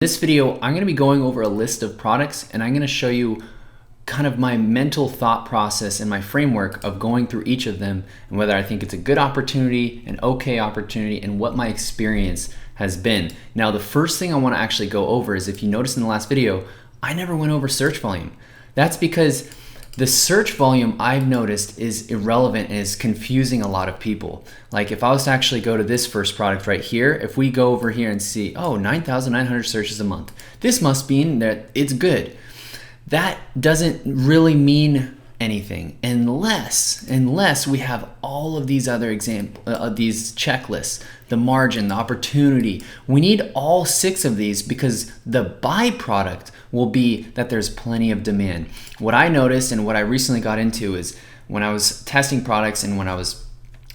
This video, I'm going to be going over a list of products and I'm going to show you kind of my mental thought process and my framework of going through each of them and whether I think it's a good opportunity, an okay opportunity, and what my experience has been. Now, the first thing I want to actually go over is, if you noticed in the last video, I never went over search volume. That's because the search volume, I've noticed, is irrelevant and is confusing a lot of people. Like, if I was to actually go to this first product right here, if we go over here and see, oh, 9,900 searches a month, this must mean that it's good. That doesn't really mean anything unless we have all of these other these checklists, the margin, the opportunity. We need all 6 of these because the byproduct will be that there's plenty of demand. What I noticed and what I recently got into is when I was testing products and when I was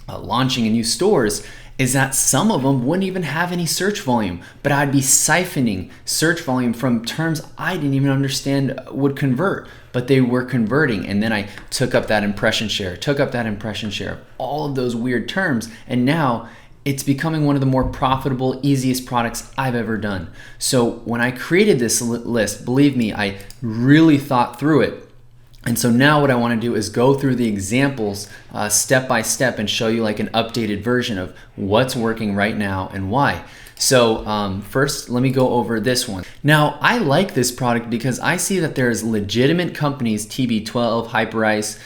launching in new stores, is that some of them wouldn't even have any search volume, but I'd be siphoning search volume from terms I didn't even understand would convert, but they were converting. And then I took up that impression share, all of those weird terms, and now it's becoming one of the more profitable, easiest products I've ever done. So when I created this list, believe me, I really thought through it. And so now what I want to do is go through the examples step by step and show you like an updated version of what's working right now and why. So first, let me go over this one. Now, I like this product because I see that there's legitimate companies, TB12, Hyperice.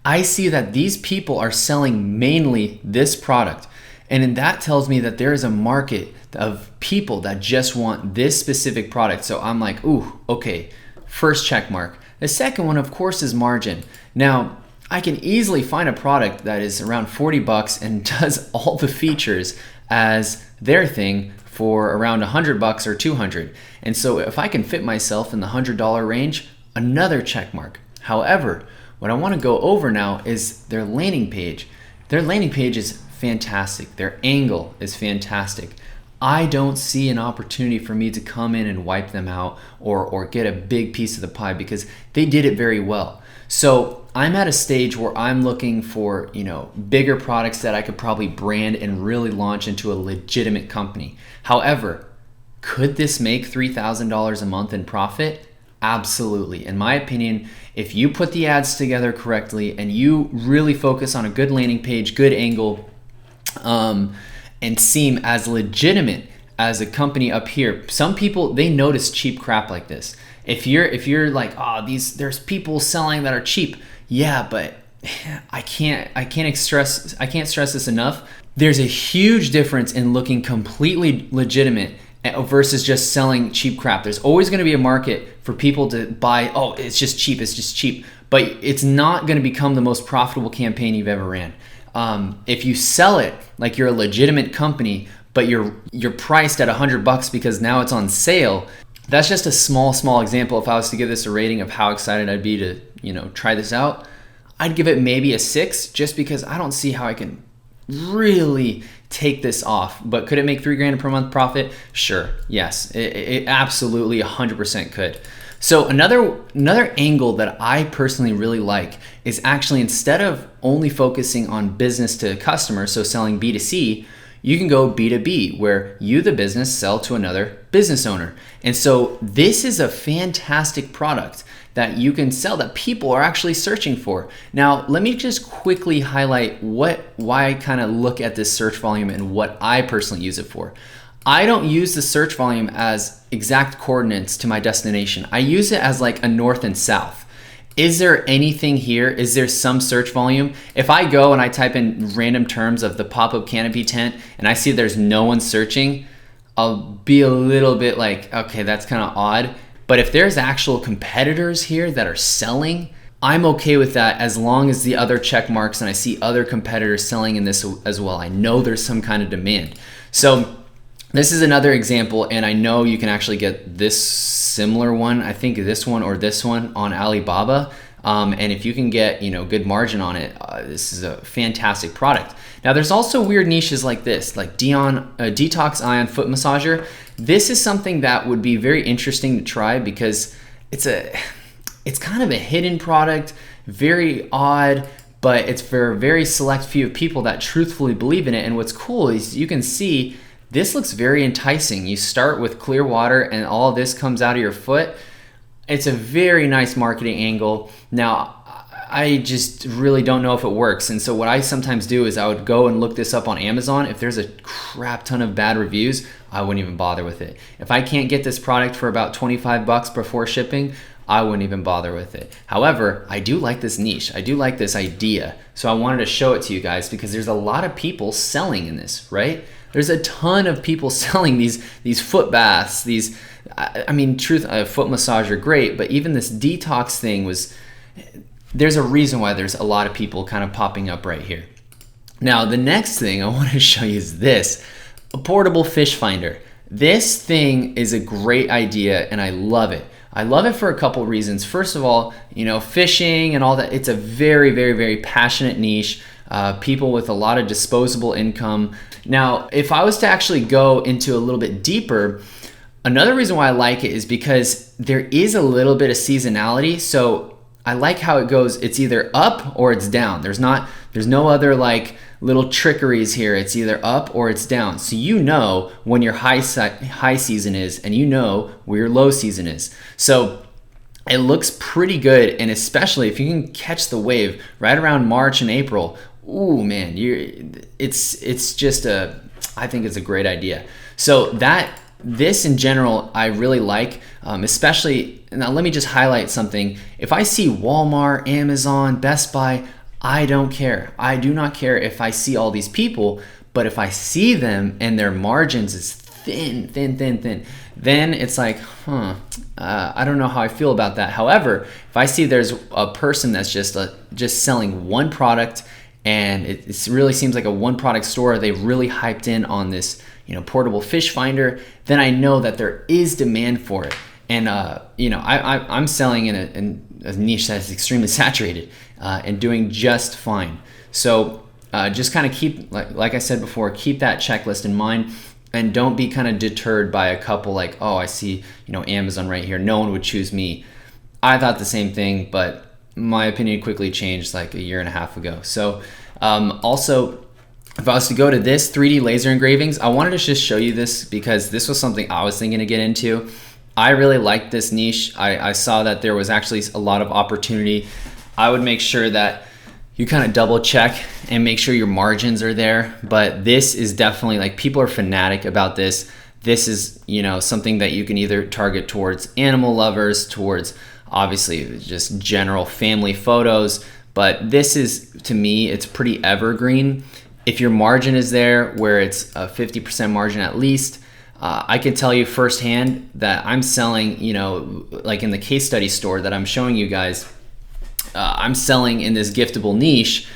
I see that these people are selling mainly this product. And that tells me that there is a market of people that just want this specific product. So I'm like, ooh, okay, first check mark. The second one, of course, is margin. Now, I can easily find a product that is around 40 bucks and does all the features as their thing for around 100 bucks or 200. And so if I can fit myself in the $100 range, another check mark. However, what I want to go over now is their landing page. Their landing page is fantastic. Their angle is fantastic. I don't see an opportunity for me to come in and wipe them out or get a big piece of the pie because they did it very well. So I'm at a stage where I'm looking for, bigger products that I could probably brand and really launch into a legitimate company. However, could this make $3,000 a month in profit? Absolutely. In my opinion, if you put the ads together correctly and you really focus on a good landing page, good angle, and seem as legitimate as a company up here. Some people, they notice cheap crap like this. If you're like, oh, there's people selling that are cheap. Yeah, but I can't stress this enough. There's a huge difference in looking completely legitimate versus just selling cheap crap. There's always going to be a market for people to buy, oh, it's just cheap, but it's not going to become the most profitable campaign you've ever ran. If you sell it like you're a legitimate company, but you're priced at 100 bucks because now it's on sale, that's just a small example. If I was to give this a rating of how excited I'd be to, try this out, I'd give it maybe a 6 just because I don't see how I can really take this off. But could it make $3,000 per month profit? Sure. Yes, it absolutely 100% could. So another angle that I personally really like is actually, instead of only focusing on business to customer, so selling B2C, you can go B2B, where you, the business, sell to another business owner. And so this is a fantastic product that you can sell that people are actually searching for. Now, let me just quickly highlight why I kind of look at this search volume and what I personally use it for. I don't use the search volume as exact coordinates to my destination. I use it as like a north and south. Is there anything here? Is there some search volume? If I go and I type in random terms of the pop-up canopy tent and I see there's no one searching, I'll be a little bit like, okay, that's kind of odd. But if there's actual competitors here that are selling, I'm okay with that as long as the other check marks and I see other competitors selling in this as well. I know there's some kind of demand. So this is another example, and I know you can actually get this similar one, I think this one or this one, on Alibaba. And if you can get good margin on it, this is a fantastic product. Now, there's also weird niches like this, like Detox Ion Foot Massager. This is something that would be very interesting to try because it's kind of a hidden product, very odd, but it's for a very select few of people that truthfully believe in it. And what's cool is you can see this looks very enticing. You start with clear water and all of this comes out of your foot. It's a very nice marketing angle. Now, I just really don't know if it works. And so what I sometimes do is I would go and look this up on Amazon. If there's a crap ton of bad reviews, I wouldn't even bother with it. If I can't get this product for about 25 bucks before shipping, I wouldn't even bother with it. However, I do like this niche. I do like this idea. So I wanted to show it to you guys because there's a lot of people selling in this, right? There's a ton of people selling these foot baths, I mean, a foot massage are great, but even this detox thing there's a reason why there's a lot of people kind of popping up right here. Now, the next thing I want to show you is this, a portable fish finder. This thing is a great idea and I love it. I love it for a couple reasons. First of all, fishing and all that, it's a very, very, very passionate niche. People with a lot of disposable income. Now, if I was to actually go into a little bit deeper, another reason why I like it is because there is a little bit of seasonality. So I like how it goes. It's either up or it's down. There's no other like little trickeries here. It's either up or it's down. So you know when your high season is and you know where your low season is. So it looks pretty good, and especially if you can catch the wave right around March and April, ooh man, it's just I think it's a great idea. So this in general I really like, especially, now let me just highlight something. If I see Walmart, Amazon, Best Buy, I don't care. I do not care if I see all these people, but if I see them and their margins is thin, then it's like, I don't know how I feel about that. However, if I see there's a person that's just selling one product and it really seems like a one product store, they've really hyped in on this portable fish finder, then I know that there is demand for it. And I'm selling in a niche that's extremely saturated and doing just fine. So just kind of keep, like I said before, keep that checklist in mind, and don't be kind of deterred by a couple like, oh, I see Amazon right here, no one would choose me. I thought the same thing, but my opinion quickly changed like a year and a half ago. So also, if I was to go to this 3D laser engravings, I wanted to just show you this because this was something I was thinking to get into. I really liked this niche. I saw that there was actually a lot of opportunity. I would make sure that you kind of double check and make sure your margins are there. But this is definitely, like, people are fanatic about this. This is, something that you can either target towards animal lovers, towards obviously just general family photos. But this is, to me, it's pretty evergreen. If your margin is there, where it's a 50% margin at least, I can tell you firsthand that I'm selling, like in the case study store that I'm showing you guys, I'm selling in this giftable niche,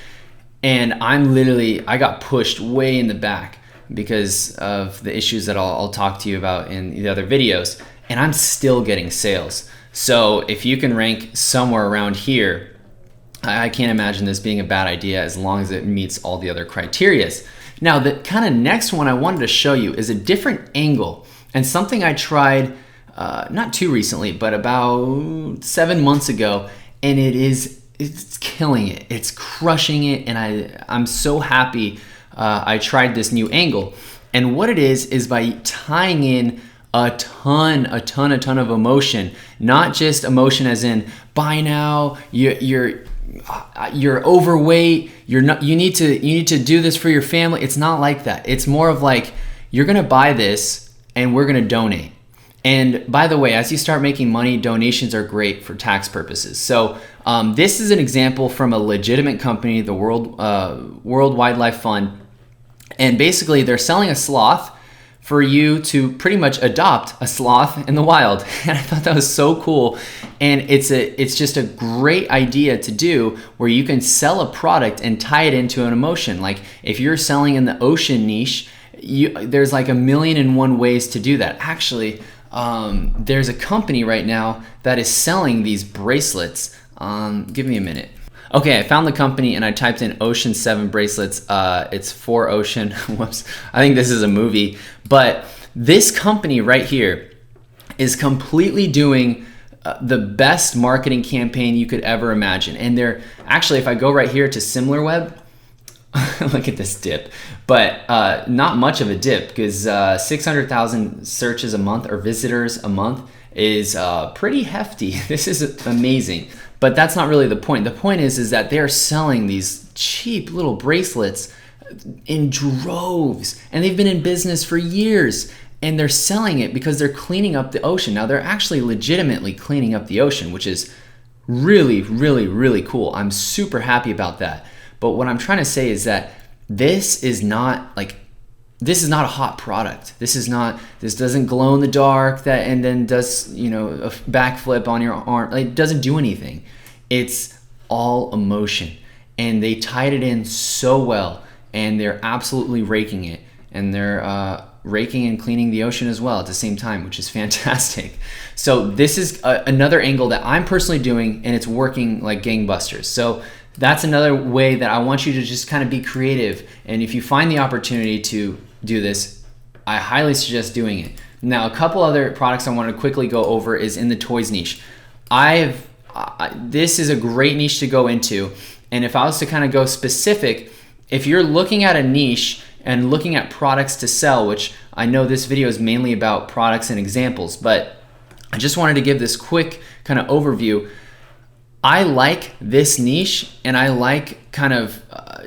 and I got pushed way in the back because of the issues that I'll talk to you about in the other videos, and I'm still getting sales. So if you can rank somewhere around here, I can't imagine this being a bad idea as long as it meets all the other criterias. Now, the kind of next one I wanted to show you is a different angle, and something I tried not too recently, but about 7 months ago, and it's killing it. It's crushing it, and I'm so happy I tried this new angle. And what it is by tying in a ton of emotion, not just emotion as in buy now, you're overweight, you need to do this for your family. It's not like that. It's more of like, you're gonna buy this and we're gonna donate. And by the way, as you start making money, donations are great for tax purposes. So this is an example from a legitimate company, the World Wildlife Fund, and basically they're selling a sloth for you to pretty much adopt a sloth in the wild. And I thought that was so cool. And it's just a great idea to do, where you can sell a product and tie it into an emotion. Like if you're selling in the ocean niche, there's like 1,000,001 ways to do that. Actually, there's a company right now that is selling these bracelets. Give me a minute. Okay, I found the company and I typed in Ocean 7 bracelets. It's for Ocean. Whoops. I think this is a movie. But this company right here is completely doing the best marketing campaign you could ever imagine. And they're actually, if I go right here to SimilarWeb, Look at this dip, but not much of a dip, because 600,000 searches a month or visitors a month is pretty hefty. This is amazing, but that's not really the point. The point is that they're selling these cheap little bracelets in droves, and they've been in business for years, and they're selling it because they're cleaning up the ocean. Now they're actually legitimately cleaning up the ocean, which is really, really, really cool. I'm super happy about that. But what I'm trying to say is that this is not a hot product. This doesn't glow in the dark and then does, a backflip on your arm. It doesn't do anything. It's all emotion. And they tied it in so well, and they're absolutely raking it. And they're raking and cleaning the ocean as well at the same time, which is fantastic. So this is another angle that I'm personally doing, and it's working like gangbusters. So that's another way that I want you to just kind of be creative. And if you find the opportunity to do this, I highly suggest doing it. Now, a couple other products I want to quickly go over is in the toys niche. This is a great niche to go into. And if I was to kind of go specific, if you're looking at a niche and looking at products to sell, which I know this video is mainly about products and examples, but I just wanted to give this quick kind of overview. I like this niche, and I like kind of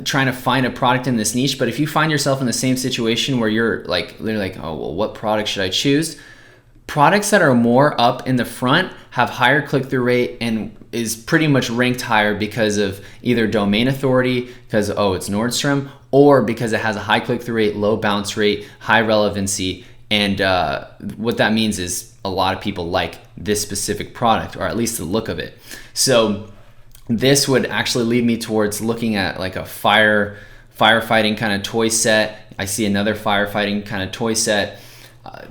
trying to find a product in this niche. But if you find yourself in the same situation where you're like, oh, well, what product should I choose? Products that are more up in the front have higher click-through rate and is pretty much ranked higher because of either domain authority, because, oh, it's Nordstrom, or because it has a high click-through rate, low bounce rate, high relevancy. And what that means is a lot of people like this specific product, or at least the look of it. So this would actually lead me towards looking at like a firefighting kind of toy set. I see another firefighting kind of toy set.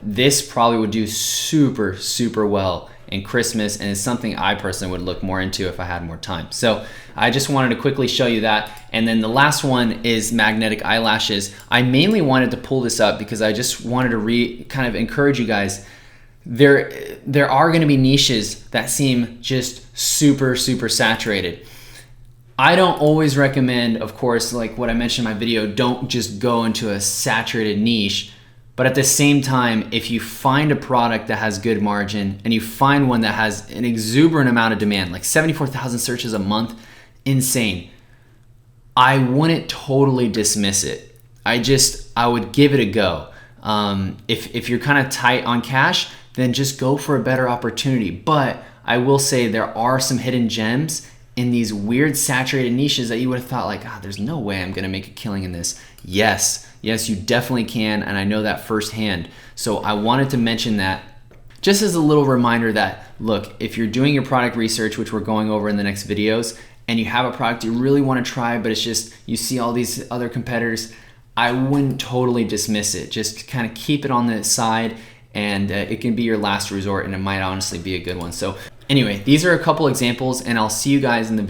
This probably would do super, super well in Christmas, and it's something I personally would look more into if I had more time. So I just wanted to quickly show you that. And then the last one is magnetic eyelashes. I mainly wanted to pull this up because I just wanted to kind of encourage you guys. There are going to be niches that seem just super, super saturated. I don't always recommend, of course, like what I mentioned in my video, don't just go into a saturated niche. But at the same time, if you find a product that has good margin and you find one that has an exuberant amount of demand, like 74,000 searches a month, insane, I wouldn't totally dismiss it. I would give it a go. If you're kind of tight on cash, then just go for a better opportunity. But I will say there are some hidden gems in these weird saturated niches that you would have thought like, there's no way I'm gonna make a killing in this. Yes, you definitely can, and I know that firsthand. So I wanted to mention that just as a little reminder that, look, if you're doing your product research, which we're going over in the next videos, and you have a product you really wanna try, but it's just, you see all these other competitors, I wouldn't totally dismiss it. Just kind of keep it on the side, and it can be your last resort, and it might honestly be a good one. So anyway, these are a couple examples, and I'll see you guys in the very